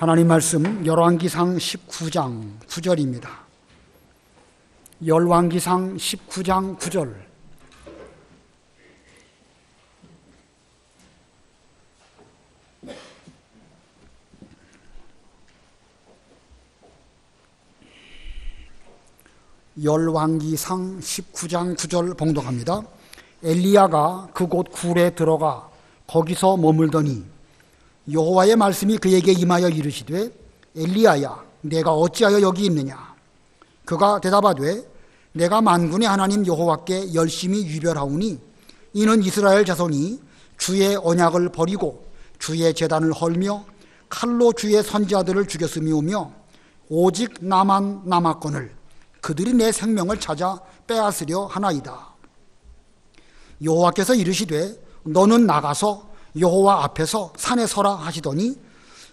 하나님 말씀 열왕기상 19장 9절입니다. 열왕기상 19장 9절. 열왕기상 19장 9절 봉독합니다. 엘리야가 그곳 굴에 들어가 거기서 머물더니 여호와의 말씀이 그에게 임하여 이르시되 엘리야야 내가 어찌하여 여기 있느냐. 그가 대답하되 내가 만군의 하나님 여호와께 열심히 유별하오니 이는 이스라엘 자손이 주의 언약을 버리고 주의 제단을 헐며 칼로 주의 선지자들을 죽였음이오며 오직 나만 남았거늘 그들이 내 생명을 찾아 빼앗으려 하나이다. 여호와께서 이르시되 너는 나가서 여호와 앞에서 산에 서라 하시더니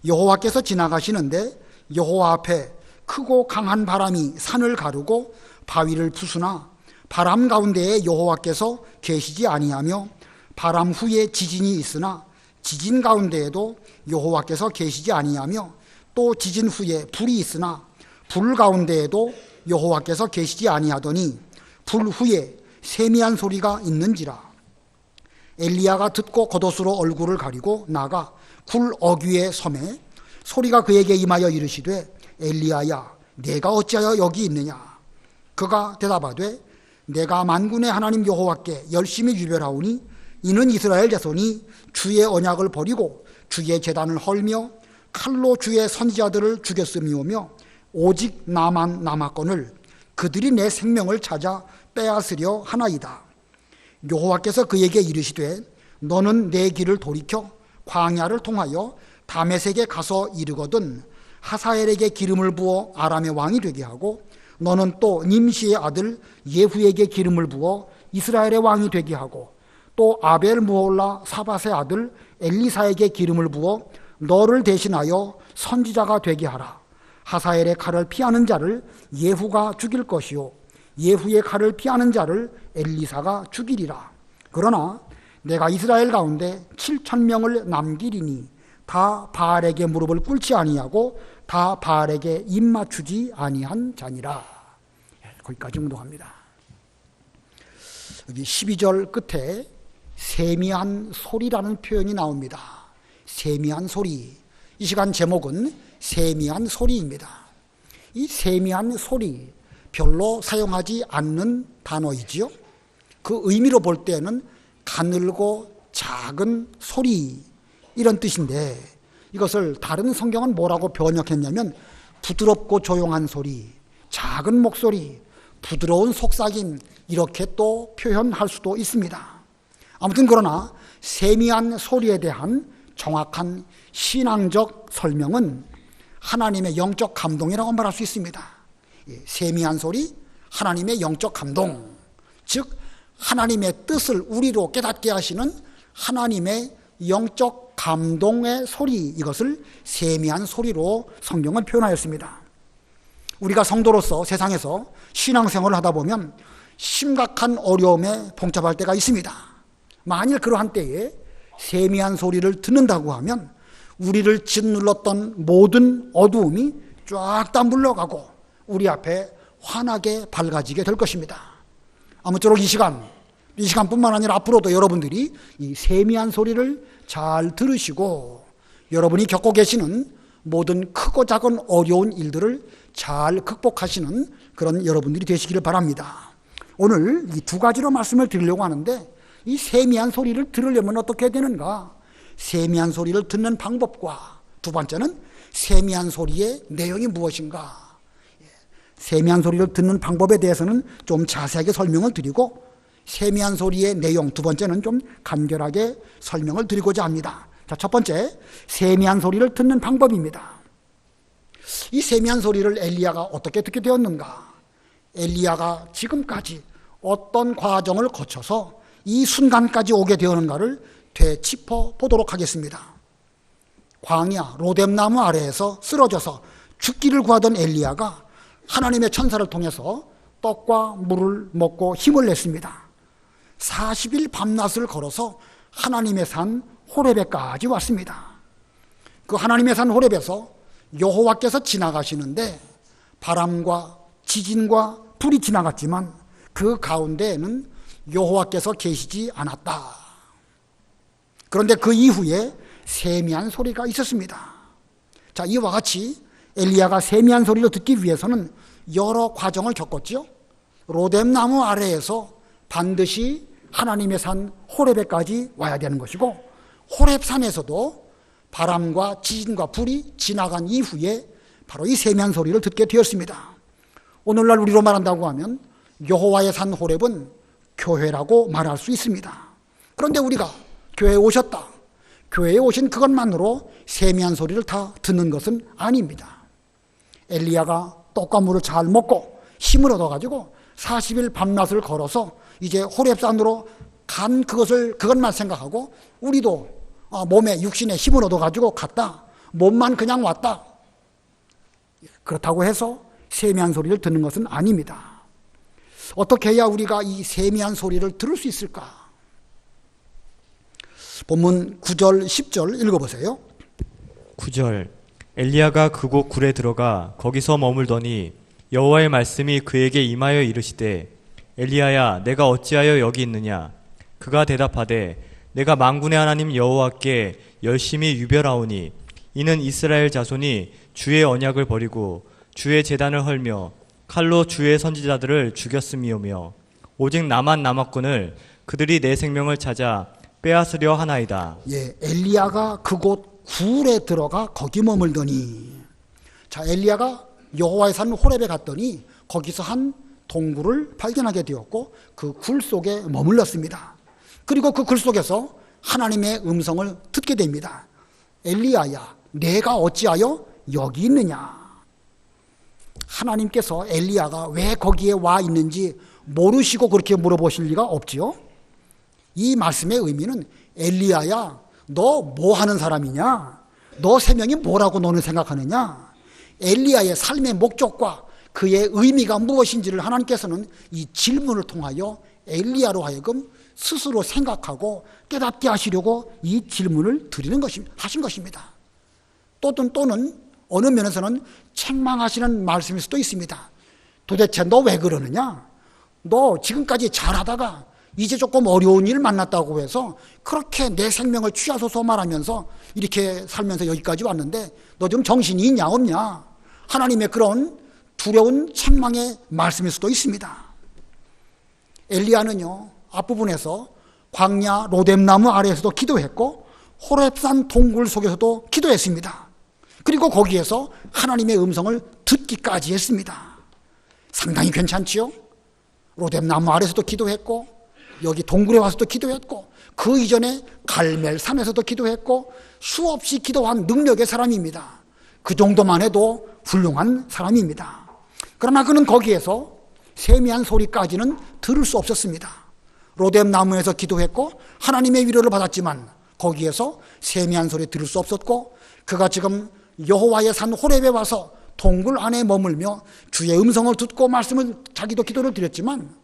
여호와께서 지나가시는데 여호와 앞에 크고 강한 바람이 산을 가르고 바위를 부수나 바람 가운데에 여호와께서 계시지 아니하며 바람 후에 지진이 있으나 지진 가운데에도 여호와께서 계시지 아니하며 또 지진 후에 불이 있으나 불 가운데에도 여호와께서 계시지 아니하더니 불 후에 세미한 소리가 있는지라. 엘리야가 듣고 겉옷으로 얼굴을 가리고 나가 굴 어귀에 서매 소리가 그에게 임하여 이르시되 엘리야야 내가 어찌하여 여기 있느냐. 그가 대답하되 내가 만군의 하나님 여호와께 열심히 유별하오니 이는 이스라엘 자손이 주의 언약을 버리고 주의 제단을 헐며 칼로 주의 선지자들을 죽였음이오며 오직 나만 남았거늘 그들이 내 생명을 찾아 빼앗으려 하나이다. 여호와께서 그에게 이르시되 너는 내 길을 돌이켜 광야를 통하여 다메섹에 가서 이르거든 하사엘에게 기름을 부어 아람의 왕이 되게 하고 너는 또 님시의 아들 예후에게 기름을 부어 이스라엘의 왕이 되게 하고 또 아벨 무올라 사밧의 아들 엘리사에게 기름을 부어 너를 대신하여 선지자가 되게 하라. 하사엘의 칼을 피하는 자를 예후가 죽일 것이요 예후의 칼을 피하는 자를 엘리사가 죽이리라. 그러나 내가 이스라엘 가운데 7,000명을 남기리니 다 바알에게 무릎을 꿇지 아니하고 다 바알에게 입 맞추지 아니한 자니라. 거기까지 응독합니다. 여기 12절 끝에 세미한 소리라는 표현이 나옵니다. 세미한 소리. 이 시간 제목은 세미한 소리입니다. 이 세미한 소리 별로 사용하지 않는 단어이지요. 그 의미로 볼 때는 가늘고 작은 소리 이런 뜻인데 이것을 다른 성경은 뭐라고 번역했냐면 부드럽고 조용한 소리, 작은 목소리, 부드러운 속삭임 이렇게 또 표현할 수도 있습니다. 아무튼 그러나 세미한 소리에 대한 정확한 신앙적 설명은 하나님의 영적 감동이라고 말할 수 있습니다. 세미한 소리, 하나님의 영적 감동, 즉 하나님의 뜻을 우리로 깨닫게 하시는 하나님의 영적 감동의 소리, 이것을 세미한 소리로 성경은 표현하였습니다. 우리가 성도로서 세상에서 신앙생활을 하다 보면 심각한 어려움에 봉착할 때가 있습니다. 만일 그러한 때에 세미한 소리를 듣는다고 하면 우리를 짓눌렀던 모든 어두움이 쫙 다 물러가고 우리 앞에 환하게 밝아지게 될 것입니다. 아무쪼록 이 시간뿐만 아니라 앞으로도 여러분들이 이 세미한 소리를 잘 들으시고 여러분이 겪고 계시는 모든 크고 작은 어려운 일들을 잘 극복하시는 그런 여러분들이 되시기를 바랍니다. 오늘 이 두 가지로 말씀을 드리려고 하는데 이 세미한 소리를 들으려면 어떻게 해야 되는가? 세미한 소리를 듣는 방법과 두 번째는 세미한 소리의 내용이 무엇인가? 세미한 소리를 듣는 방법에 대해서는 좀 자세하게 설명을 드리고 세미한 소리의 내용 두 번째는 좀 간결하게 설명을 드리고자 합니다. 자, 첫 번째 세미한 소리를 듣는 방법입니다. 이 세미한 소리를 엘리야가 어떻게 듣게 되었는가? 엘리야가 지금까지 어떤 과정을 거쳐서 이 순간까지 오게 되었는가를 되짚어 보도록 하겠습니다. 광야 로뎀나무 아래에서 쓰러져서 죽기를 구하던 엘리야가 하나님의 천사를 통해서 떡과 물을 먹고 힘을 냈습니다. 40일 밤낮을 걸어서 하나님의 산 호렙에까지 왔습니다. 그 하나님의 산 호렙에서 여호와께서 지나가시는데 바람과 지진과 불이 지나갔지만 그 가운데에는 여호와께서 계시지 않았다. 그런데 그 이후에 세미한 소리가 있었습니다. 자, 이와 같이 엘리야가 세미한 소리를 듣기 위해서는 여러 과정을 겪었죠. 로뎀나무 아래에서 반드시 하나님의 산 호렙에까지 와야 되는 것이고, 호렙산에서도 바람과 지진과 불이 지나간 이후에 바로 이 세미한 소리를 듣게 되었습니다. 오늘날 우리로 말한다고 하면 여호와의 산 호렙은 교회라고 말할 수 있습니다. 그런데 우리가 교회에 오셨다, 교회에 오신 그것만으로 세미한 소리를 다 듣는 것은 아닙니다. 엘리야가 떡과 물을 잘 먹고 힘을 얻어가지고 40일 밤낮을 걸어서 이제 호렙산으로 간 그것만 생각하고 우리도 몸에 육신에 힘을 얻어가지고 갔다, 몸만 그냥 왔다, 그렇다고 해서 세미한 소리를 듣는 것은 아닙니다. 어떻게 해야 우리가 이 세미한 소리를 들을 수 있을까? 본문 9절 10절 읽어보세요. 9절 엘리야가 그곳 굴에 들어가 거기서 머물더니 여호와의 말씀이 그에게 임하여 이르시되 엘리야야 내가 어찌하여 여기 있느냐? 그가 대답하되 내가 만군의 하나님 여호와께 열심히 유별하오니 이는 이스라엘 자손이 주의 언약을 버리고 주의 제단을 헐며 칼로 주의 선지자들을 죽였음이오며 오직 나만 남았거늘 그들이 내 생명을 찾아 빼앗으려 하나이다. 예, 엘리야가 그곳 굴에 들어가 거기 머물더니, 자, 엘리야가 여호와의 산 호렙에 갔더니 거기서 한 동굴을 발견하게 되었고 그 굴 속에 머물렀습니다. 그리고 그 굴 속에서 하나님의 음성을 듣게 됩니다. 엘리야야, 내가 어찌하여 여기 있느냐? 하나님께서 엘리야가 왜 거기에 와 있는지 모르시고 그렇게 물어보실 리가 없지요. 이 말씀의 의미는 엘리야야, 너 뭐 하는 사람이냐? 너 생명이 뭐라고 너는 생각하느냐? 엘리야의 삶의 목적과 그의 의미가 무엇인지를 하나님께서는 이 질문을 통하여 엘리야로 하여금 스스로 생각하고 깨닫게 하시려고 이 질문을 하신 것입니다. 또는 어느 면에서는 책망하시는 말씀일 수도 있습니다. 도대체 너 왜 그러느냐? 너 지금까지 잘하다가 이제 조금 어려운 일 만났다고 해서 그렇게 내 생명을 취하소서 말하면서 이렇게 살면서 여기까지 왔는데 너 좀 정신이 있냐 없냐? 하나님의 그런 두려운 책망의 말씀일 수도 있습니다. 엘리야는요, 앞부분에서 광야 로뎀나무 아래에서도 기도했고 호렙산 동굴 속에서도 기도했습니다. 그리고 거기에서 하나님의 음성을 듣기까지 했습니다. 상당히 괜찮지요? 로뎀나무 아래에서도 기도했고 여기 동굴에 와서도 기도했고 그 이전에 갈멜산에서도 기도했고 수없이 기도한 능력의 사람입니다. 그 정도만 해도 훌륭한 사람입니다. 그러나 그는 거기에서 세미한 소리까지는 들을 수 없었습니다. 로뎀나무에서 기도했고 하나님의 위로를 받았지만 거기에서 세미한 소리 들을 수 없었고 그가 지금 여호와의 산 호렙에 와서 동굴 안에 머물며 주의 음성을 듣고 자기도 기도를 드렸지만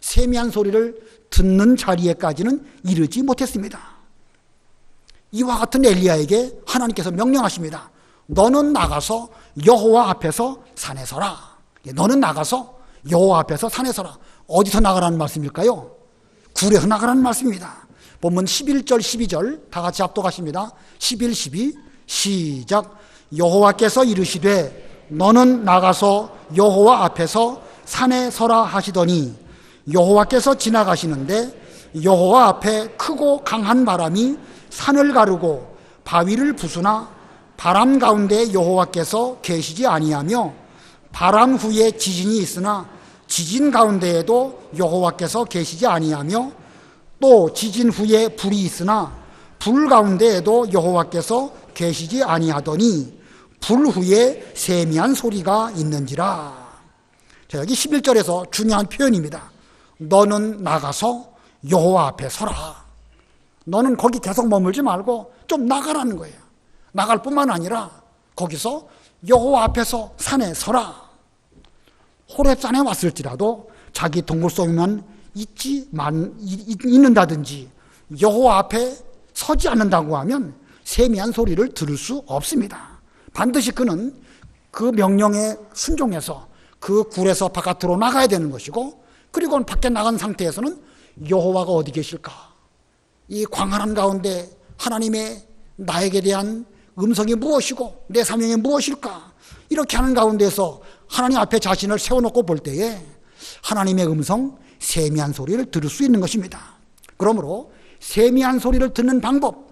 세미한 소리를 듣는 자리에까지는 이르지 못했습니다. 이와 같은 엘리야에게 하나님께서 명령하십니다. 너는 나가서 여호와 앞에서 산에 서라. 너는 나가서 여호와 앞에서 산에 서라. 어디서 나가라는 말씀일까요? 굴에서 나가라는 말씀입니다. 본문 11절 12절 다 같이 합독하십니다. 11, 12 시작. 여호와께서 이르시되 너는 나가서 여호와 앞에서 산에 서라 하시더니 여호와께서 지나가시는데 여호와 앞에 크고 강한 바람이 산을 가르고 바위를 부수나 바람 가운데 여호와께서 계시지 아니하며 바람 후에 지진이 있으나 지진 가운데에도 여호와께서 계시지 아니하며 또 지진 후에 불이 있으나 불 가운데에도 여호와께서 계시지 아니하더니 불 후에 세미한 소리가 있는지라. 자, 여기 11절에서 중요한 표현입니다. 너는 나가서 여호와 앞에 서라. 너는 거기 계속 머물지 말고 좀 나가라는 거예요. 나갈 뿐만 아니라 거기서 여호와 앞에서 산에 서라. 호렙산에 왔을지라도 자기 동굴 속에만 있는다든지 여호와 앞에 서지 않는다고 하면 세미한 소리를 들을 수 없습니다. 반드시 그는 그 명령에 순종해서 그 굴에서 바깥으로 나가야 되는 것이고, 그리고 밖에 나간 상태에서는 여호와가 어디 계실까? 이 광활한 가운데 하나님의 나에게 대한 음성이 무엇이고 내 사명이 무엇일까? 이렇게 하는 가운데서 하나님 앞에 자신을 세워놓고 볼 때에 하나님의 음성, 세미한 소리를 들을 수 있는 것입니다. 그러므로 세미한 소리를 듣는 방법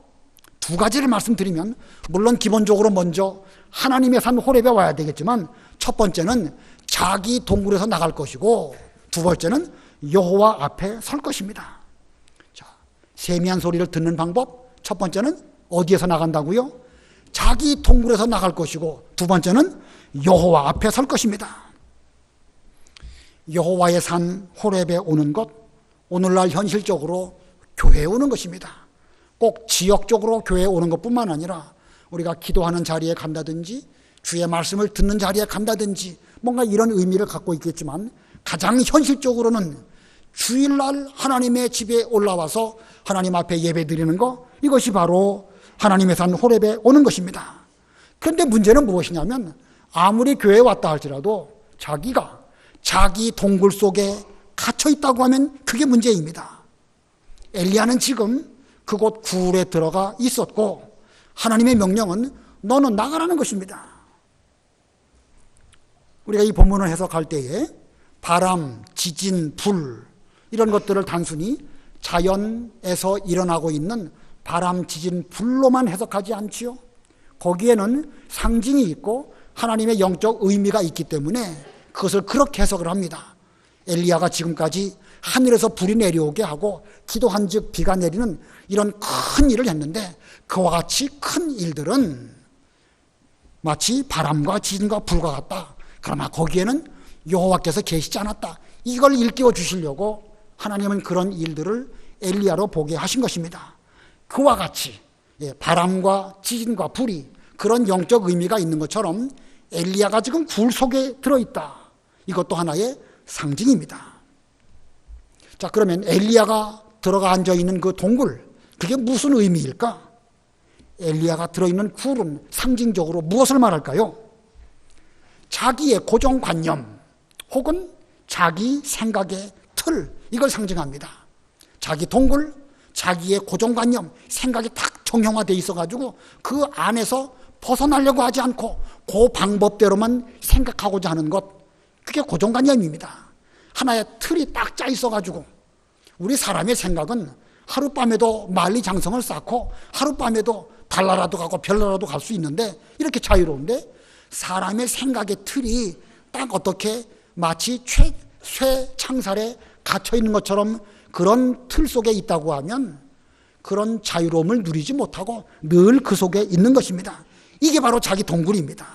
두 가지를 말씀드리면, 물론 기본적으로 먼저 하나님의 산 호렙에 와야 되겠지만, 첫 번째는 자기 동굴에서 나갈 것이고, 두 번째는 여호와 앞에 설 것입니다. 자, 세미한 소리를 듣는 방법, 첫 번째는 어디에서 나간다고요? 자기 동굴에서 나갈 것이고, 두 번째는 여호와 앞에 설 것입니다. 여호와의 산 호렙에 오는 것, 오늘날 현실적으로 교회에 오는 것입니다. 꼭 지역적으로 교회에 오는 것뿐만 아니라 우리가 기도하는 자리에 간다든지 주의 말씀을 듣는 자리에 간다든지 뭔가 이런 의미를 갖고 있겠지만, 가장 현실적으로는 주일날 하나님의 집에 올라와서 하나님 앞에 예배 드리는 것, 이것이 바로 하나님의 산 호렙에 오는 것입니다. 그런데 문제는 무엇이냐면, 아무리 교회에 왔다 할지라도 자기가 자기 동굴 속에 갇혀 있다고 하면 그게 문제입니다. 엘리야는 지금 그곳 굴에 들어가 있었고, 하나님의 명령은 너는 나가라는 것입니다. 우리가 이 본문을 해석할 때에 바람, 지진, 불, 이런 것들을 단순히 자연에서 일어나고 있는 바람, 지진, 불로만 해석하지 않지요. 거기에는 상징이 있고 하나님의 영적 의미가 있기 때문에 그것을 그렇게 해석을 합니다. 엘리야가 지금까지 하늘에서 불이 내려오게 하고 기도한 즉 비가 내리는 이런 큰 일을 했는데, 그와 같이 큰 일들은 마치 바람과 지진과 불과 같다. 그러나 거기에는 여호와께서 계시지 않았다. 이걸 일깨워 주시려고 하나님은 그런 일들을 엘리야로 보게 하신 것입니다. 그와 같이 바람과 지진과 불이 그런 영적 의미가 있는 것처럼 엘리야가 지금 굴 속에 들어있다. 이것도 하나의 상징입니다. 자, 그러면 엘리야가 들어가 앉아있는 그 동굴, 그게 무슨 의미일까? 엘리야가 들어있는 굴은 상징적으로 무엇을 말할까요? 자기의 고정관념 혹은 자기 생각의 틀, 이걸 상징합니다. 자기 동굴, 자기의 고정관념, 생각이 딱 정형화되어 있어가지고 그 안에서 벗어나려고 하지 않고 그 방법대로만 생각하고자 하는 것, 그게 고정관념입니다. 하나의 틀이 딱 짜 있어가지고, 우리 사람의 생각은 하룻밤에도 만리장성을 쌓고 하룻밤에도 달나라도 가고 별나라도 갈 수 있는데, 이렇게 자유로운데 사람의 생각의 틀이 딱 어떻게 마치 쇠 창살에 갇혀 있는 것처럼 그런 틀 속에 있다고 하면 그런 자유로움을 누리지 못하고 늘 그 속에 있는 것입니다. 이게 바로 자기 동굴입니다.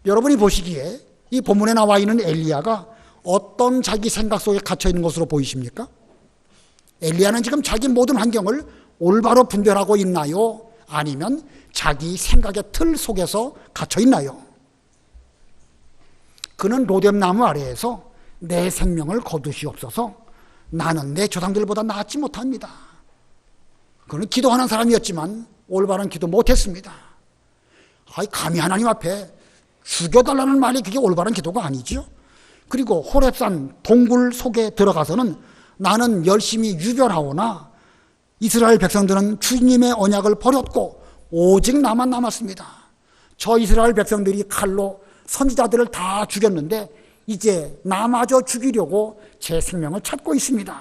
여러분이 보시기에 이 본문에 나와 있는 엘리야가 어떤 자기 생각 속에 갇혀 있는 것으로 보이십니까? 엘리야는 지금 자기 모든 환경을 올바로 분별하고 있나요? 아니면 자기 생각의 틀 속에서 갇혀 있나요? 그는 로뎀나무 아래에서 내 생명을 거두시옵소서, 나는 내 조상들보다 낫지 못합니다. 그는 기도하는 사람이었지만 올바른 기도 못했습니다. 감히 하나님 앞에 죽여달라는 말이 그게 올바른 기도가 아니지요. 그리고 호렙산 동굴 속에 들어가서는 나는 열심히 유별하오나 이스라엘 백성들은 주님의 언약을 버렸고 오직 나만 남았습니다. 저 이스라엘 백성들이 칼로 선지자들을 다 죽였는데 이제 나마저 죽이려고 제 생명을 찾고 있습니다.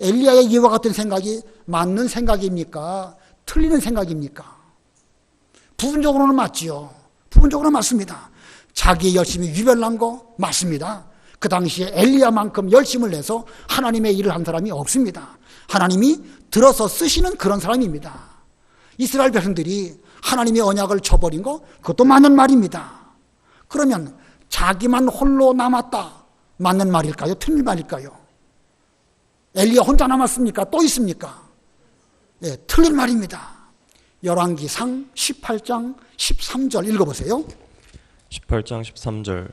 엘리야의 이와 같은 생각이 맞는 생각입니까? 틀리는 생각입니까? 부분적으로는 맞지요. 부분적으로 맞습니다. 자기 열심히 유별난 거 맞습니다. 그 당시에 엘리야만큼 열심을 내서 하나님의 일을 한 사람이 없습니다. 하나님이 들어서 쓰시는 그런 사람입니다. 이스라엘 백성들이 하나님의 언약을 저버린 거, 그것도 맞는 말입니다. 그러면 자기만 홀로 남았다, 맞는 말일까요? 틀린 말일까요? 엘리야 혼자 남았습니까? 또 있습니까? 틀린 말입니다. 열왕기상 18장 13절 읽어보세요. 18장 13절.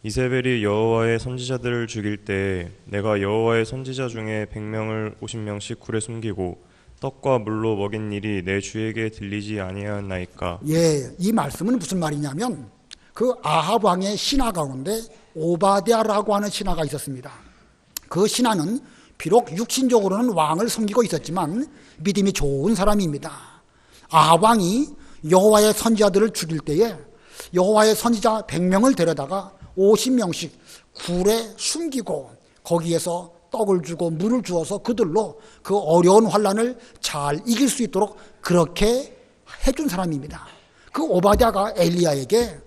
이세벨이 여호와의 선지자들을 죽일 때 내가 여호와의 선지자 중에 100명을 50명씩 굴에 숨기고 떡과 물로 먹인 일이 내 주에게 들리지 아니하였나이까. 예, 이 말씀은 무슨 말이냐면 그 아합 왕의 신하 가운데 오바댜라고 하는 신하가 있었습니다. 그 신하는 비록 육신적으로는 왕을 섬기고 있었지만 믿음이 좋은 사람입니다. 아합 왕이 여호와의 선지자들을 죽일 때에 여호와의 선지자 100명을 데려다가 50명씩 굴에 숨기고 거기에서 떡을 주고 물을 주어서 그들로 그 어려운 환난을 잘 이길 수 있도록 그렇게 해준 사람입니다. 그 오바댜가 엘리야에게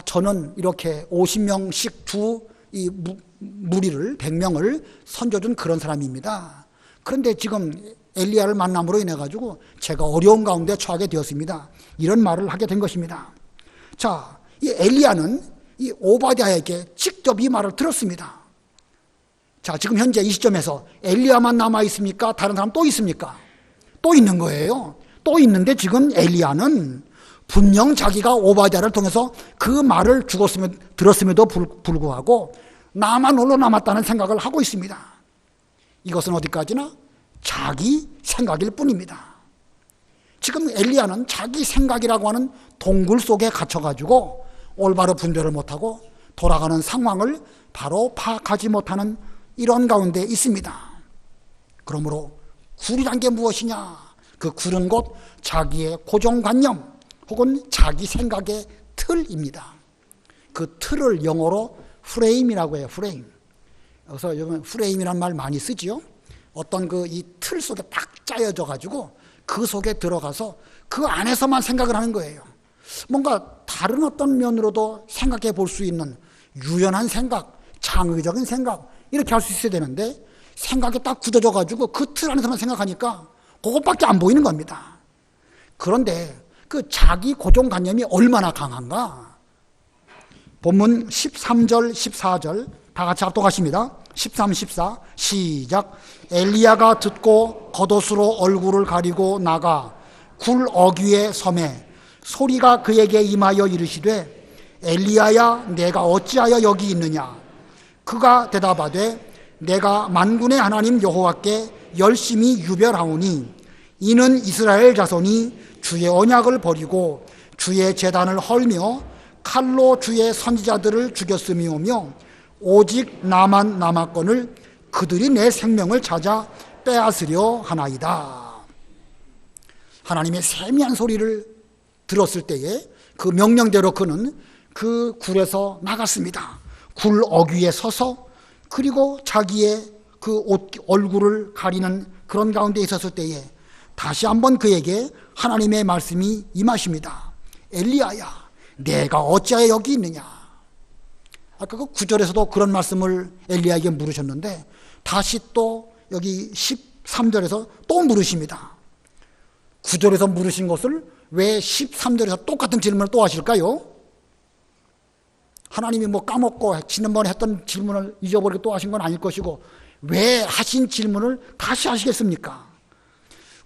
저는 이렇게 50명씩 주 이 무리를 100명을 선져준 그런 사람입니다. 그런데 지금 엘리야를 만남으로 인해 가지고 제가 어려운 가운데 처하게 되었습니다. 이런 말을 하게 된 것입니다. 자, 이 엘리야는 이 오바댜에게 직접 이 말을 들었습니다. 자, 지금 현재 이 시점에서 엘리야만 남아 있습니까? 다른 사람 또 있습니까? 또 있는 거예요. 또 있는데 지금 엘리야는 분명 자기가 오바댜를 통해서 그 말을 들었음에도 불구하고 나만 홀로 남았다는 생각을 하고 있습니다. 이것은 어디까지나 자기 생각일 뿐입니다. 지금 엘리야는 자기 생각이라고 하는 동굴 속에 갇혀가지고 올바로 분별을 못하고 돌아가는 상황을 바로 파악하지 못하는 이런 가운데 있습니다. 그러므로 굴이란 게 무엇이냐? 그 굴은 곧 자기의 고정관념 혹은 자기 생각의 틀입니다. 그 틀을 영어로 프레임이라고 해요. 프레임. 그래서 요즘 프레임이란 말 많이 쓰지요. 어떤 그 이 틀 속에 딱 짜여져 가지고 그 속에 들어가서 그 안에서만 생각을 하는 거예요. 뭔가 다른 어떤 면으로도 생각해 볼 수 있는 유연한 생각, 창의적인 생각 이렇게 할 수 있어야 되는데 생각이 딱 굳어져 가지고 그 틀 안에서만 생각하니까 그것밖에 안 보이는 겁니다. 그런데 그 자기 고정관념이 얼마나 강한가? 본문 13절, 14절 다 같이 합독하십니다. 13, 14 시작. 엘리야가 듣고 겉옷으로 얼굴을 가리고 나가 굴 어귀에 섬에 소리가 그에게 임하여 이르시되 엘리야야 내가 어찌하여 여기 있느냐? 그가 대답하되 내가 만군의 하나님 여호와께 열심히 유별하오니 이는 이스라엘 자손이 주의 언약을 버리고 주의 제단을 헐며 칼로 주의 선지자들을 죽였음이오며 오직 나만 남았거늘 그들이 내 생명을 찾아 빼앗으려 하나이다. 하나님의 세미한 소리를 들었을 때에 그 명령대로 그는 그 굴에서 나갔습니다. 굴 어귀에 서서 그리고 자기의 그 얼굴을 가리는 그런 가운데 있었을 때에 다시 한번 그에게 하나님의 말씀이 임하십니다. 엘리야야 내가 어찌하여 여기 있느냐? 아까 그 9절에서도 그런 말씀을 엘리야에게 물으셨는데 다시 또 여기 13절에서 또 물으십니다. 9절에서 물으신 것을 왜 13절에서 똑같은 질문을 또 하실까요? 하나님이 뭐 까먹고 지난번에 했던 질문을 잊어버리고 또 하신 건 아닐 것이고 왜 하신 질문을 다시 하시겠습니까?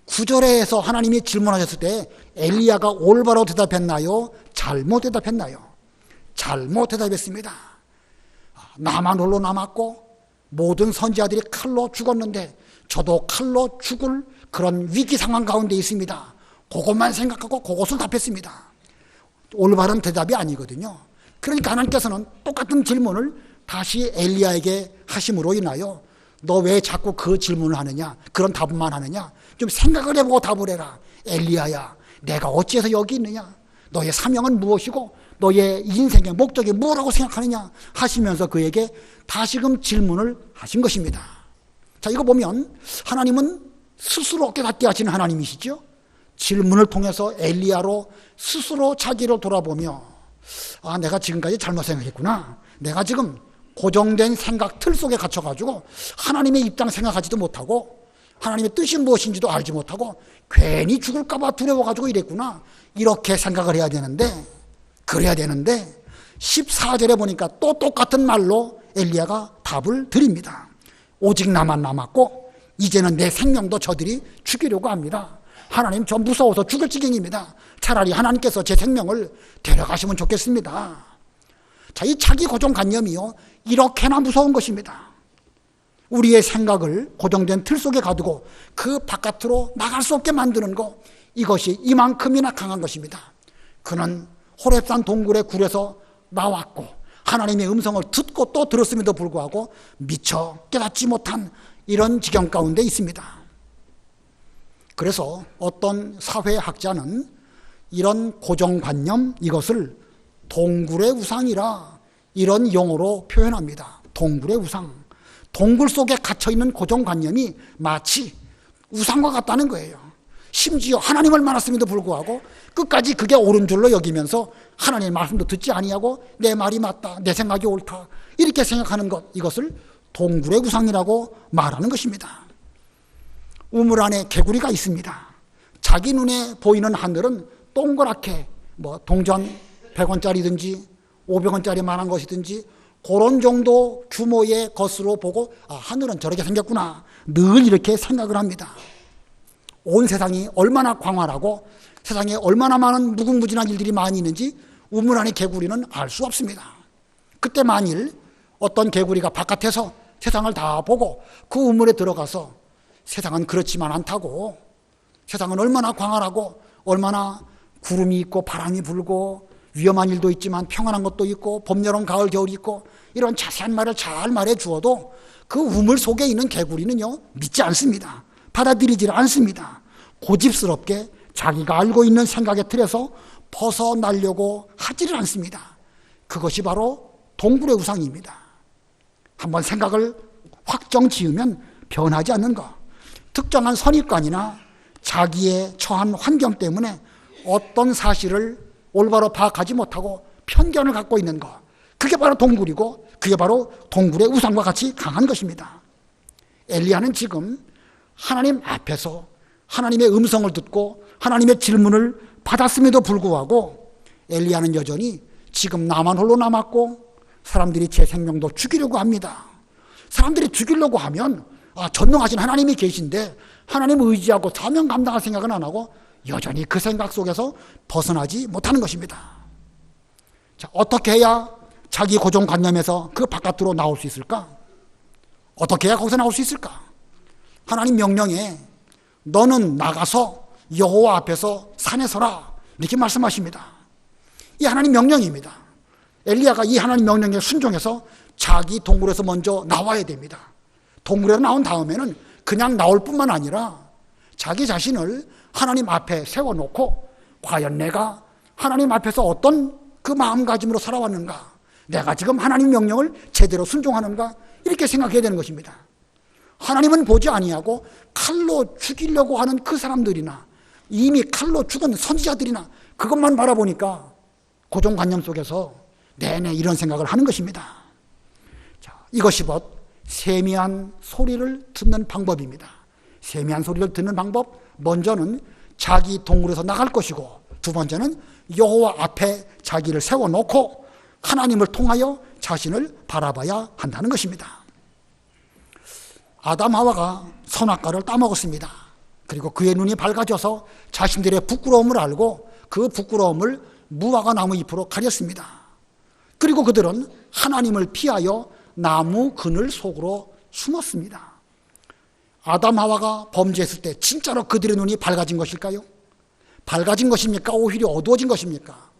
9절에서 하나님이 질문하셨을 때 엘리야가 올바로 대답했나요? 잘못 대답했나요? 잘못 대답했습니다. 나만 홀로 남았고 모든 선지자들이 칼로 죽었는데 저도 칼로 죽을 그런 위기 상황 가운데 있습니다. 그것만 생각하고 그것을 답했습니다. 올바른 대답이 아니거든요. 그러니까 하나님께서는 똑같은 질문을 다시 엘리야에게 하심으로 인하여 너 왜 자꾸 그 질문을 하느냐? 그런 답만 하느냐? 좀 생각을 해보고 답을 해라. 엘리야야, 내가 어찌해서 여기 있느냐? 너의 사명은 무엇이고 너의 인생의 목적이 뭐라고 생각하느냐? 하시면서 그에게 다시금 질문을 하신 것입니다. 자, 이거 보면 하나님은 스스로 깨닫게 하시는 하나님이시죠? 질문을 통해서 엘리야로 스스로 자기를 돌아보며 내가 지금까지 잘못 생각했구나. 내가 지금 고정된 생각 틀 속에 갇혀가지고 하나님의 입장 생각하지도 못하고 하나님의 뜻이 무엇인지도 알지 못하고 괜히 죽을까봐 두려워가지고 이랬구나. 이렇게 생각을 해야 되는데 그래야 되는데 14절에 보니까 또 똑같은 말로 엘리야가 답을 드립니다. 오직 나만 남았고 이제는 내 생명도 저들이 죽이려고 합니다. 하나님 저 무서워서 죽을 지경입니다. 차라리 하나님께서 제 생명을 데려가시면 좋겠습니다. 자, 이 자기 고정관념이요 이렇게나 무서운 것입니다. 우리의 생각을 고정된 틀 속에 가두고 그 바깥으로 나갈 수 없게 만드는 것, 이것이 이만큼이나 강한 것입니다. 그는 호렙산 동굴의 굴에서 나왔고 하나님의 음성을 듣고 또 들었음에도 불구하고 미처 깨닫지 못한 이런 지경 가운데 있습니다. 그래서 어떤 사회학자는 이런 고정관념, 이것을 동굴의 우상이라 이런 용어로 표현합니다. 동굴의 우상. 동굴 속에 갇혀있는 고정관념이 마치 우상과 같다는 거예요. 심지어 하나님을 만났음에도 불구하고 끝까지 그게 옳은 줄로 여기면서 하나님의 말씀도 듣지 아니하고 내 말이 맞다, 내 생각이 옳다, 이렇게 생각하는 것, 이것을 동굴의 우상이라고 말하는 것입니다. 우물 안에 개구리가 있습니다. 자기 눈에 보이는 하늘은 동그랗게 동전 100원짜리든지 500원짜리만한 것이든지 그런 정도 규모의 것으로 보고 하늘은 저렇게 생겼구나, 늘 이렇게 생각을 합니다. 온 세상이 얼마나 광활하고 세상에 얼마나 많은 무궁무진한 일들이 많이 있는지 우물 안의 개구리는 알 수 없습니다. 그때 만일 어떤 개구리가 바깥에서 세상을 다 보고 그 우물에 들어가서 세상은 그렇지만 않다고, 세상은 얼마나 광활하고 얼마나 구름이 있고 바람이 불고 위험한 일도 있지만 평안한 것도 있고 봄, 여름, 가을, 겨울이 있고 이런 자세한 말을 잘 말해 주어도 그 우물 속에 있는 개구리는요, 믿지 않습니다. 받아들이지 않습니다. 고집스럽게 자기가 알고 있는 생각의 틀에서 벗어나려고 하지를 않습니다. 그것이 바로 동굴의 우상입니다. 한번 생각을 확정 지으면 변하지 않는 것, 특정한 선입관이나 자기의 처한 환경 때문에 어떤 사실을 올바로 파악하지 못하고 편견을 갖고 있는 것, 그게 바로 동굴이고 그게 바로 동굴의 우상과 같이 강한 것입니다. 엘리야는 지금 하나님 앞에서 하나님의 음성을 듣고 하나님의 질문을 받았음에도 불구하고 엘리야는 여전히 지금 나만 홀로 남았고 사람들이 제 생명도 죽이려고 합니다. 사람들이 죽이려고 하면 전능하신 하나님이 계신데 하나님 의지하고 사명 감당할 생각은 안 하고 여전히 그 생각 속에서 벗어나지 못하는 것입니다. 자, 어떻게 해야 자기 고정관념에서 그 바깥으로 나올 수 있을까? 어떻게 해야 거기서 나올 수 있을까? 하나님 명령에 너는 나가서 여호와 앞에서 산에 서라, 이렇게 말씀하십니다. 이 하나님 명령입니다. 엘리야가 이 하나님 명령에 순종해서 자기 동굴에서 먼저 나와야 됩니다. 동굴에서 나온 다음에는 그냥 나올 뿐만 아니라 자기 자신을 하나님 앞에 세워놓고 과연 내가 하나님 앞에서 어떤 그 마음가짐으로 살아왔는가, 내가 지금 하나님 명령을 제대로 순종하는가, 이렇게 생각해야 되는 것입니다. 하나님은 보지 아니하고 칼로 죽이려고 하는 그 사람들이나 이미 칼로 죽은 선지자들이나 그것만 바라보니까 고정관념 속에서 내내 이런 생각을 하는 것입니다. 자, 이것이 곧 세미한 소리를 듣는 방법입니다. 세미한 소리를 듣는 방법, 먼저는 자기 동굴에서 나갈 것이고 두 번째는 여호와 앞에 자기를 세워놓고 하나님을 통하여 자신을 바라봐야 한다는 것입니다. 아담 하와가 선악과를 따먹었습니다. 그리고 그의 눈이 밝아져서 자신들의 부끄러움을 알고 그 부끄러움을 무화과 나무 잎으로 가렸습니다. 그리고 그들은 하나님을 피하여 나무 그늘 속으로 숨었습니다. 아담 하와가 범죄했을 때 진짜로 그들의 눈이 밝아진 것일까요? 밝아진 것입니까? 오히려 어두워진 것입니까?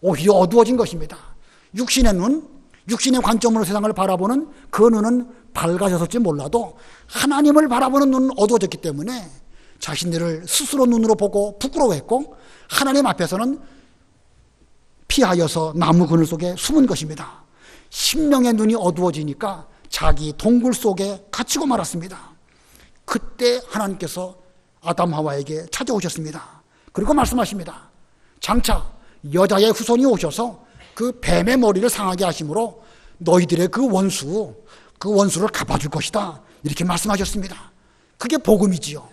오히려 어두워진 것입니다. 육신의 눈, 육신의 관점으로 세상을 바라보는 그 눈은 밝아졌을지 몰라도 하나님을 바라보는 눈은 어두워졌기 때문에 자신들을 스스로 눈으로 보고 부끄러워했고 하나님 앞에서는 피하여서 나무 그늘 속에 숨은 것입니다. 심령의 눈이 어두워지니까 자기 동굴 속에 갇히고 말았습니다. 그때 하나님께서 아담 하와에게 찾아오셨습니다. 그리고 말씀하십니다. 장차 여자의 후손이 오셔서 그 뱀의 머리를 상하게 하심으로 너희들의 그 원수를 갚아줄 것이다, 이렇게 말씀하셨습니다. 그게 복음이지요.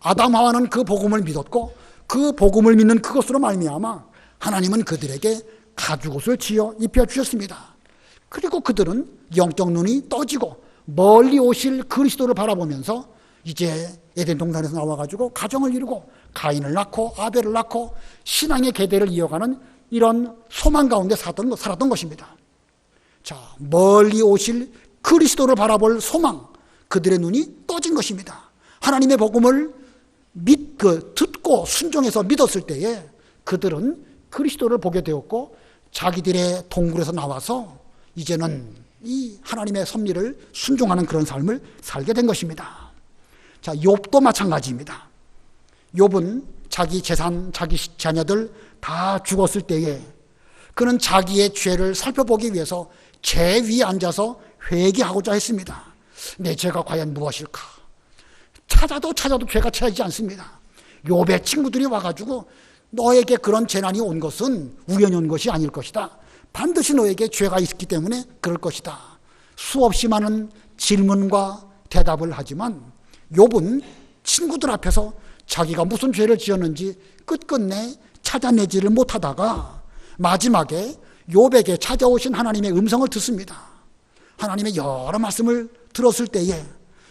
아담 하와는 그 복음을 믿었고 그 복음을 믿는 그것으로 말미암아 하나님은 그들에게 가죽옷을 지어 입혀주셨습니다. 그리고 그들은 영적 눈이 떠지고 멀리 오실 그리스도를 바라보면서 이제 에덴 동산에서 나와가지고 가정을 이루고 가인을 낳고 아벨을 낳고 신앙의 계대를 이어가는 이런 소망 가운데 살았던 것입니다. 자, 멀리 오실 그리스도를 바라볼 소망, 그들의 눈이 떠진 것입니다. 하나님의 복음을 듣고 순종해서 믿었을 때에 그들은 그리스도를 보게 되었고 자기들의 동굴에서 나와서 이제는 이 하나님의 섭리를 순종하는 그런 삶을 살게 된 것입니다. 자, 욥도 마찬가지입니다. 욥은 자기 재산, 자기 자녀들 다 죽었을 때에 그는 자기의 죄를 살펴보기 위해서 제 위에 앉아서 회개하고자 했습니다. 내 죄가 과연 무엇일까? 찾아도 죄가 찾아지지 않습니다. 욥의 친구들이 와가지고 너에게 그런 재난이 온 것은 우연히 온 것이 아닐 것이다. 반드시 너에게 죄가 있기 때문에 그럴 것이다. 수없이 많은 질문과 대답을 하지만 욥은 친구들 앞에서 자기가 무슨 죄를 지었는지 끝끝내 찾아내지를 못하다가 마지막에 욥에게 찾아오신 하나님의 음성을 듣습니다. 하나님의 여러 말씀을 들었을 때에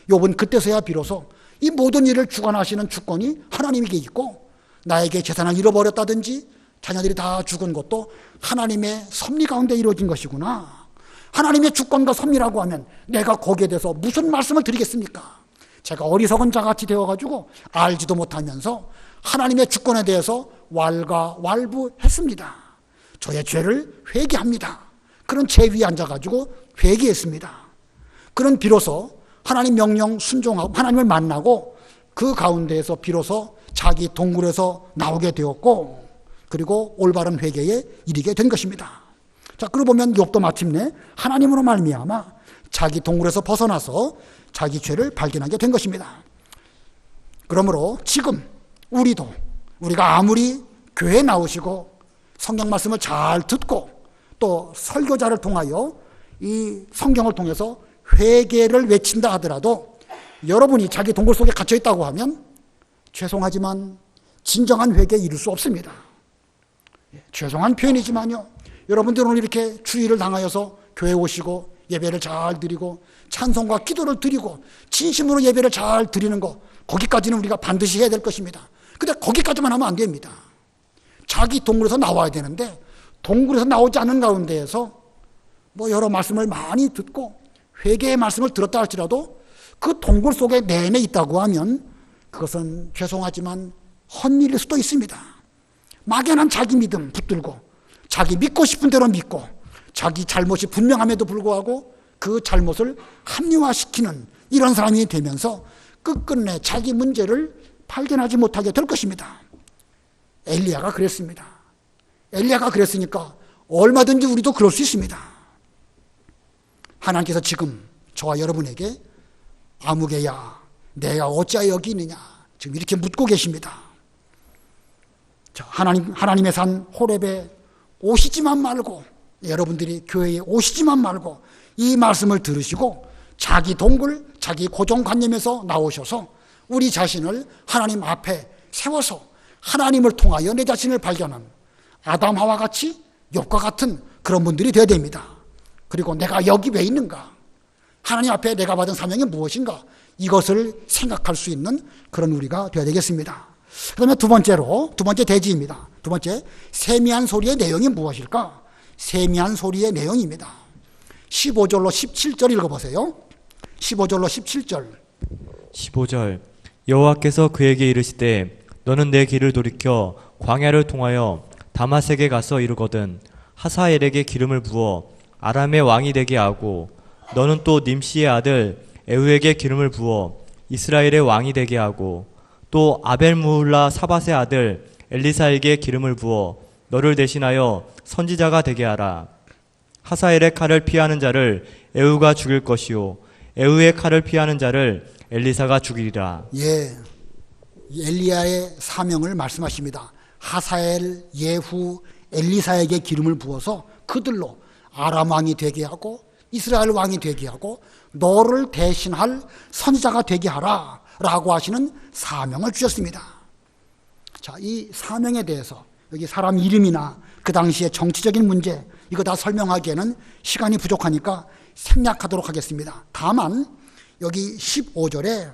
욥은 그때서야 비로소 이 모든 일을 주관하시는 주권이 하나님에게 있고 나에게 재산을 잃어버렸다든지 자녀들이 다 죽은 것도 하나님의 섭리 가운데 이루어진 것이구나. 하나님의 주권과 섭리라고 하면 내가 거기에 대해서 무슨 말씀을 드리겠습니까? 제가 어리석은 자같이 되어가지고 알지도 못하면서 하나님의 주권에 대해서 왈가왈부했습니다. 저의 죄를 회개합니다. 그런 제 위에 앉아가지고 회개했습니다. 그는 비로소 하나님 명령 순종하고 하나님을 만나고 그 가운데에서 비로소 자기 동굴에서 나오게 되었고 그리고 올바른 회개에 이르게 된 것입니다. 자, 그러고 보면 욥도 마침내 하나님으로 말미암아 자기 동굴에서 벗어나서 자기 죄를 발견하게 된 것입니다. 그러므로 지금 우리가 아무리 교회에 나오시고 성경 말씀을 잘 듣고 또 설교자를 통하여 이 성경을 통해서 회개를 외친다 하더라도 여러분이 자기 동굴 속에 갇혀 있다고 하면 죄송하지만 진정한 회개에 이를 수 없습니다. 죄송한 표현이지만요, 여러분들은 오늘 이렇게 주의를 당하여서 교회 오시고 예배를 잘 드리고 찬송과 기도를 드리고 진심으로 예배를 잘 드리는 거, 거기까지는 우리가 반드시 해야 될 것입니다. 근데 거기까지만 하면 안 됩니다. 자기 동굴에서 나와야 되는데 동굴에서 나오지 않은 가운데에서 여러 말씀을 많이 듣고 회개의 말씀을 들었다 할지라도 그 동굴 속에 내내 있다고 하면 그것은 죄송하지만 헛일일 수도 있습니다. 막연한 자기 믿음 붙들고 자기 믿고 싶은 대로 믿고 자기 잘못이 분명함에도 불구하고 그 잘못을 합리화시키는 이런 사람이 되면서 끝끝내 자기 문제를 발견하지 못하게 될 것입니다. 엘리야가 그랬습니다. 엘리야가 그랬으니까 얼마든지 우리도 그럴 수 있습니다. 하나님께서 지금 저와 여러분에게 아무개야 내가 어찌하여 여기 있느냐 지금 이렇게 묻고 계십니다. 자, 하나님의 산 호렙에 오시지만 말고, 여러분들이 교회에 오시지만 말고 이 말씀을 들으시고 자기 동굴, 자기 고정관념에서 나오셔서 우리 자신을 하나님 앞에 세워서 하나님을 통하여 내 자신을 발견한 아담 하와 같이 욥과 같은 그런 분들이 되어야 됩니다. 그리고 내가 여기 왜 있는가? 하나님 앞에 내가 받은 사명이 무엇인가? 이것을 생각할 수 있는 그런 우리가 되어야 되겠습니다. 그 다음에 두 번째 대지입니다. 두 번째, 세미한 소리의 내용이 무엇일까? 세미한 소리의 내용입니다. 15절로 17절 읽어보세요. 15절로 17절. 15절. 여호와께서 그에게 이르시되 너는 내 길을 돌이켜 광야를 통하여 다마색에 가서 이르거든 하사엘에게 기름을 부어 아람의 왕이 되게 하고 너는 또 님시의 아들 에후에게 기름을 부어 이스라엘의 왕이 되게 하고 또 아벨무hul라 사밧의 아들 엘리사에게 기름을 부어 너를 대신하여 선지자가 되게 하라. 하사엘의 칼을 피하는 자를 에후가 죽일 것이요 에후의 칼을 피하는 자를 엘리사가 죽이리라. 예, 엘리야의 사명을 말씀하십니다. 하사엘, 예후, 엘리사에게 기름을 부어서 그들로 아람 왕이 되게 하고 이스라엘 왕이 되게 하고 너를 대신할 선지자가 되게 하라 라고 하시는 사명을 주셨습니다. 자, 이 사명에 대해서 여기 사람 이름이나 그 당시의 정치적인 문제 이거 다 설명하기에는 시간이 부족하니까 생략하도록 하겠습니다. 다만 여기 15절에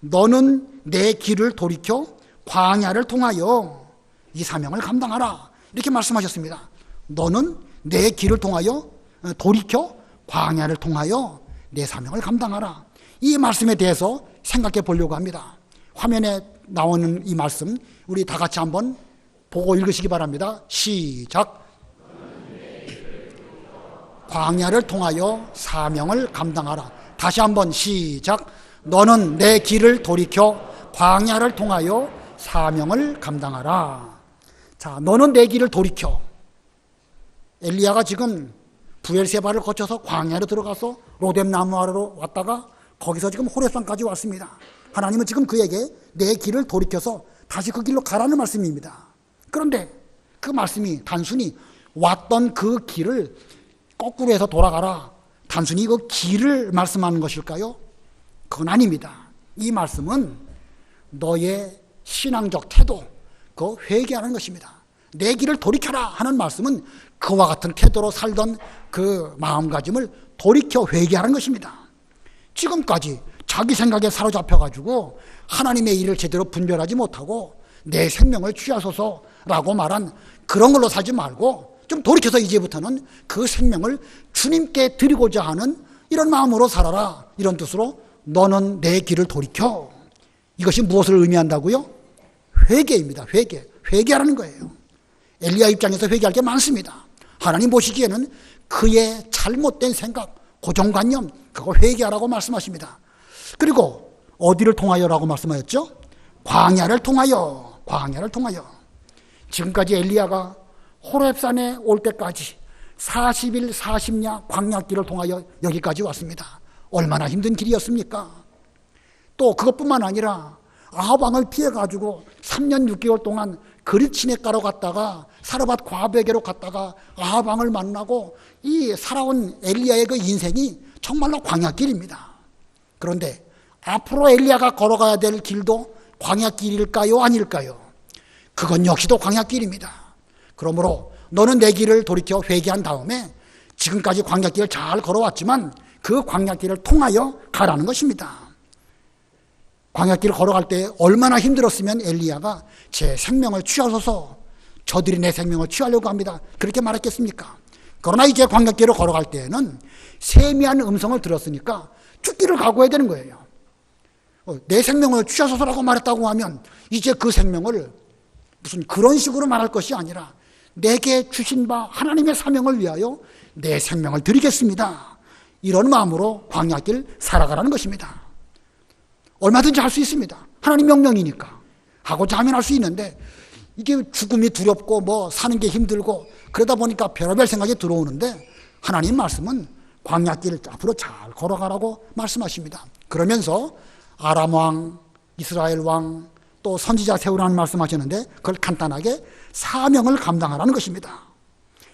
너는 내 길을 돌이켜 광야를 통하여 이 사명을 감당하라 이렇게 말씀하셨습니다. 너는 내 길을 통하여 돌이켜 광야를 통하여 내 사명을 감당하라. 이 말씀에 대해서 생각해 보려고 합니다. 화면에 나오는 이 말씀 우리 다 같이 한번 보고 읽으시기 바랍니다. 시작. 광야를 통하여 사명을 감당하라. 다시 한번 시작. 너는 내 길을 돌이켜 광야를 통하여 사명을 감당하라. 자, 너는 내 길을 돌이켜. 엘리야가 지금 부엘세바를 거쳐서 광야로 들어가서 로뎀나무 아래로 왔다가 거기서 지금 호렙산까지 왔습니다. 하나님은 지금 그에게 내 길을 돌이켜서 다시 그 길로 가라는 말씀입니다. 그런데 그 말씀이 단순히 왔던 그 길을 거꾸로 해서 돌아가라, 단순히 그 길을 말씀하는 것일까요? 그건 아닙니다. 이 말씀은 너의 신앙적 태도, 그 회개하는 것입니다. 내 길을 돌이켜라 하는 말씀은 그와 같은 태도로 살던 그 마음가짐을 돌이켜 회개하는 것입니다. 지금까지 자기 생각에 사로잡혀가지고 하나님의 일을 제대로 분별하지 못하고 내 생명을 취하소서라고 말한 그런 걸로 살지 말고 좀 돌이켜서 이제부터는 그 생명을 주님께 드리고자 하는 이런 마음으로 살아라, 이런 뜻으로 너는 내 길을 돌이켜. 이것이 무엇을 의미한다고요? 회개입니다. 회개하라는 거예요. 엘리야 입장에서 회개할 게 많습니다. 하나님 보시기에는 그의 잘못된 생각, 고정관념, 그거 회개하라고 말씀하십니다. 그리고 어디를 통하여라고 말씀하셨죠? 광야를 통하여. 지금까지 엘리야가 호렙산에 올 때까지 40일 40야 광야길을 통하여 여기까지 왔습니다. 얼마나 힘든 길이었습니까? 또 그것뿐만 아니라 아합 왕을 피해가지고 3년 6개월 동안 그릿시냇가로 갔다가 사르밧 과부에게로 갔다가 아합 왕을 만나고 이 살아온 엘리야의 그 인생이 정말로 광야길입니다. 그런데 앞으로 엘리야가 걸어가야 될 길도 광야길일까요? 아닐까요? 그건 역시도 광야길입니다. 그러므로 너는 내 길을 돌이켜 회개한 다음에 지금까지 광야길을 잘 걸어왔지만 그 광야길을 통하여 가라는 것입니다. 광야길을 걸어갈 때 얼마나 힘들었으면 엘리야가 제 생명을 취하소서, 저들이 내 생명을 취하려고 합니다, 그렇게 말했겠습니까? 그러나 이제 광야길을 걸어갈 때에는 세미한 음성을 들었으니까 죽기를 각오해야 되는 거예요. 내 생명을 취하소서라고 말했다고 하면 이제 그 생명을 무슨 그런 식으로 말할 것이 아니라 내게 주신 바 하나님의 사명을 위하여 내 생명을 드리겠습니다, 이런 마음으로 광야길 살아가라는 것입니다. 얼마든지 할 수 있습니다. 하나님 명령이니까 하고자 하면 할 수 있는데 이게 죽음이 두렵고 뭐 사는 게 힘들고 그러다 보니까 별의별 생각이 들어오는데 하나님 말씀은 광야길 앞으로 잘 걸어가라고 말씀하십니다. 그러면서 아람 왕, 이스라엘 왕, 또 선지자 세우라는 말씀하셨는데 그걸 간단하게 사명을 감당하라는 것입니다.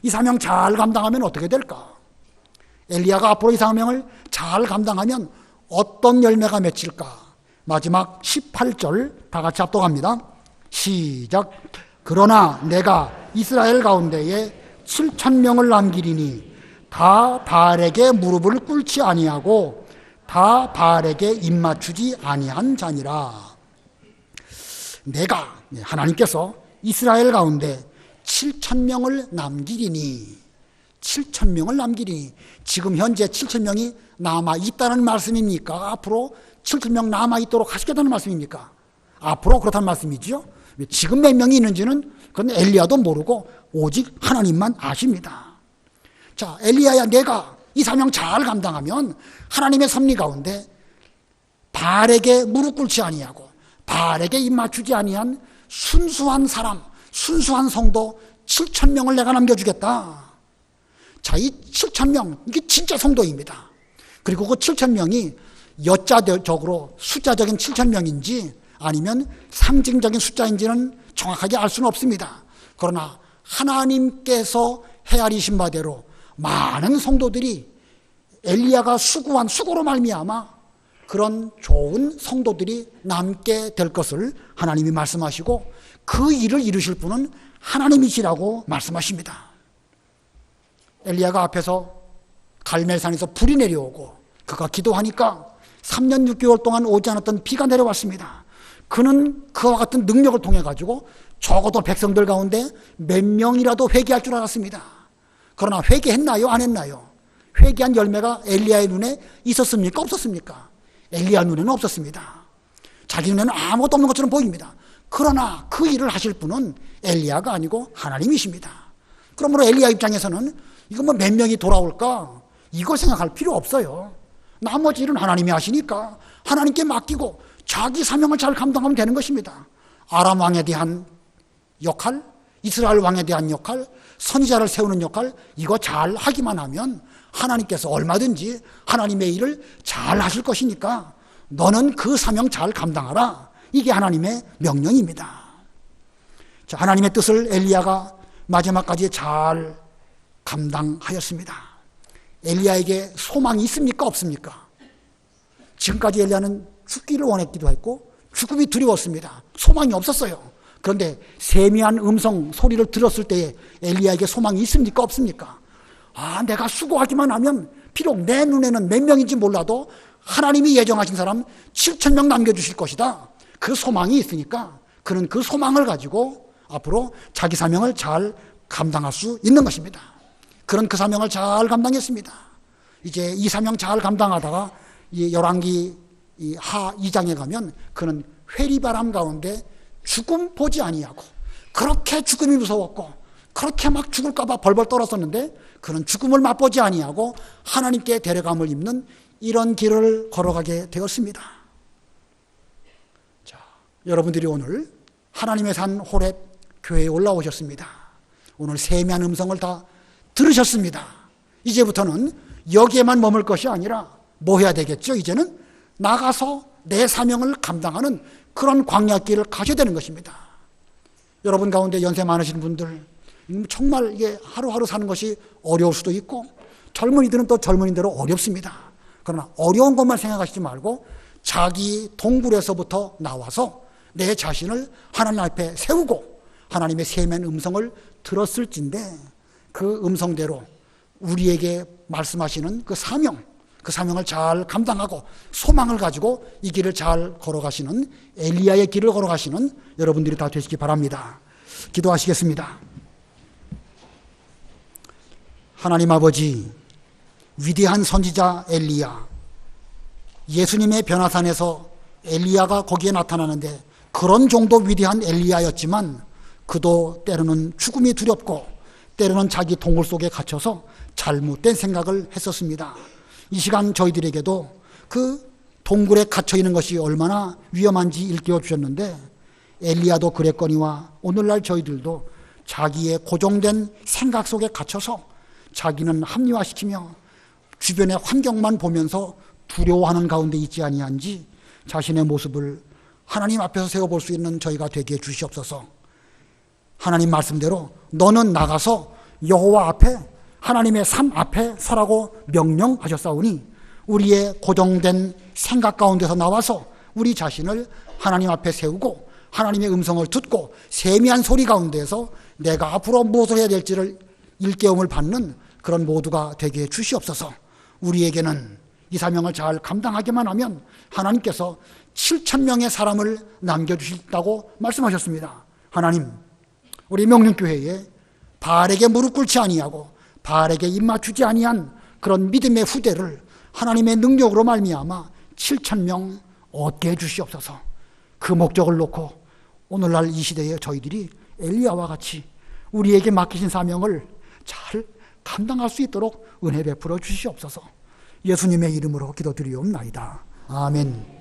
이 사명 잘 감당하면 어떻게 될까? 엘리야가 앞으로 이 사명을 잘 감당하면 어떤 열매가 맺힐까? 마지막 18절 다 같이 합독합니다. 시작. 그러나 내가 이스라엘 가운데에 7,000명을 남기리니 다 바알에게 무릎을 꿇지 아니하고 다 바알에게 입맞추지 아니한 자니라. 내가, 하나님께서 이스라엘 가운데 7,000명을 남기리니, 7,000명을 남기리니, 지금 현재 7,000명이 남아있다는 말씀입니까? 앞으로 7,000명 남아있도록 하시겠다는 말씀입니까? 앞으로 그렇다는 말씀이죠. 지금 몇 명이 있는지는 그건 엘리야도 모르고 오직 하나님만 아십니다. 자, 엘리야야, 내가 이 사명 잘 감당하면 하나님의 섭리 가운데 바알에게 무릎 꿇지 아니하고 바알에게 입 맞추지 아니한 순수한 사람, 순수한 성도 7,000명을 내가 남겨주겠다. 자, 이 7,000명, 이게 진짜 성도입니다. 그리고 그 7,000명이 여자적으로 숫자적인 7,000명인지 아니면 상징적인 숫자인지는 정확하게 알 수는 없습니다. 그러나 하나님께서 헤아리신 바대로 많은 성도들이 엘리야가 수고한 수고로 말미암아 그런 좋은 성도들이 남게 될 것을 하나님이 말씀하시고 그 일을 이루실 분은 하나님이시라고 말씀하십니다. 엘리야가 앞에서 갈멜산에서 불이 내려오고 그가 기도하니까 3년 6개월 동안 오지 않았던 비가 내려왔습니다. 그는 그와 같은 능력을 통해 가지고 적어도 백성들 가운데 몇 명이라도 회개할 줄 알았습니다. 그러나 회개했나요? 안 했나요? 회개한 열매가 엘리야의 눈에 있었습니까? 없었습니까? 엘리야 눈에는 없었습니다. 자기 눈에는 아무것도 없는 것처럼 보입니다. 그러나 그 일을 하실 분은 엘리야가 아니고 하나님이십니다. 그러므로 엘리야 입장에서는 이거 뭐 몇 명이 돌아올까? 이걸 생각할 필요 없어요. 나머지 일은 하나님이 하시니까 하나님께 맡기고 자기 사명을 잘 감당하면 되는 것입니다. 아람 왕에 대한 역할, 이스라엘 왕에 대한 역할, 선지자를 세우는 역할, 이거 잘 하기만 하면 하나님께서 얼마든지 하나님의 일을 잘 하실 것이니까 너는 그 사명 잘 감당하라. 이게 하나님의 명령입니다. 자, 하나님의 뜻을 엘리야가 마지막까지 잘 감당하였습니다. 엘리야에게 소망이 있습니까? 없습니까? 지금까지 엘리야는 죽기를 원했기도 했고 죽음이 두려웠습니다. 소망이 없었어요. 그런데 세미한 음성 소리를 들었을 때에 엘리야에게 소망이 있습니까? 없습니까? 내가 수고하기만 하면 비록 내 눈에는 몇 명인지 몰라도 하나님이 예정하신 사람 7,000명 남겨주실 것이다. 그 소망이 있으니까 그는 그 소망을 가지고 앞으로 자기 사명을 잘 감당할 수 있는 것입니다. 그런 그 사명을 잘 감당했습니다. 이제 이 사명 잘 감당하다가 이 열왕기 하 2장에 가면 그는 회리바람 가운데 죽음 보지 아니하고 그렇게 죽음이 무서웠고 그렇게 막 죽을까 봐 벌벌 떨었었는데 그는 죽음을 맛보지 아니하고 하나님께 데려감을 입는 이런 길을 걸어가게 되었습니다. 자, 여러분들이 오늘 하나님의 산 호렙 교회에 올라오셨습니다. 오늘 세미한 음성을 다 들으셨습니다. 이제부터는 여기에만 머물 것이 아니라 뭐 해야 되겠죠? 이제는 나가서 내 사명을 감당하는 그런 광야길을 가셔야 되는 것입니다. 여러분 가운데 연세 많으신 분들 정말 이게 하루하루 사는 것이 어려울 수도 있고 젊은이들은 또 젊은이대로 어렵습니다. 그러나 어려운 것만 생각하시지 말고 자기 동굴에서부터 나와서 내 자신을 하나님 앞에 세우고 하나님의 세미한 음성을 들었을진데 그 음성대로 우리에게 말씀하시는 그 사명을 잘 감당하고 소망을 가지고 이 길을 잘 걸어가시는 엘리야의 길을 걸어가시는 여러분들이 다 되시기 바랍니다. 기도하시겠습니다. 하나님 아버지, 위대한 선지자 엘리야, 예수님의 변화산에서 엘리야가 거기에 나타나는데 그런 정도 위대한 엘리야였지만 그도 때로는 죽음이 두렵고 때로는 자기 동굴 속에 갇혀서 잘못된 생각을 했었습니다. 이 시간 저희들에게도 그 동굴에 갇혀 있는 것이 얼마나 위험한지 일깨워 주셨는데 엘리야도 그랬거니와 오늘날 저희들도 자기의 고정된 생각 속에 갇혀서 자기는 합리화시키며 주변의 환경만 보면서 두려워하는 가운데 있지 아니한지 자신의 모습을 하나님 앞에서 세워볼 수 있는 저희가 되게 해 주시옵소서. 하나님 말씀대로 너는 나가서 여호와 앞에 하나님의 삶 앞에 서라고 명령하셨사오니 우리의 고정된 생각 가운데서 나와서 우리 자신을 하나님 앞에 세우고 하나님의 음성을 듣고 세미한 소리 가운데서 내가 앞으로 무엇을 해야 될지를 일깨움을 받는 그런 모두가 되게 해 주시옵소서. 우리에게는 이 사명을 잘 감당하기만 하면 하나님께서 7,000명의 사람을 남겨주신다고 말씀하셨습니다. 하나님, 우리 명륜교회에 바알에게 무릎 꿇지 아니하고 바알에게 입 맞추지 아니한 그런 믿음의 후대를 하나님의 능력으로 말미암아 7,000명 얻게 해주시옵소서. 그 목적을 놓고 오늘날 이 시대에 저희들이 엘리야와 같이 우리에게 맡기신 사명을 잘 감당할 수 있도록 은혜 베풀어 주시옵소서. 예수님의 이름으로 기도드리옵나이다. 아멘.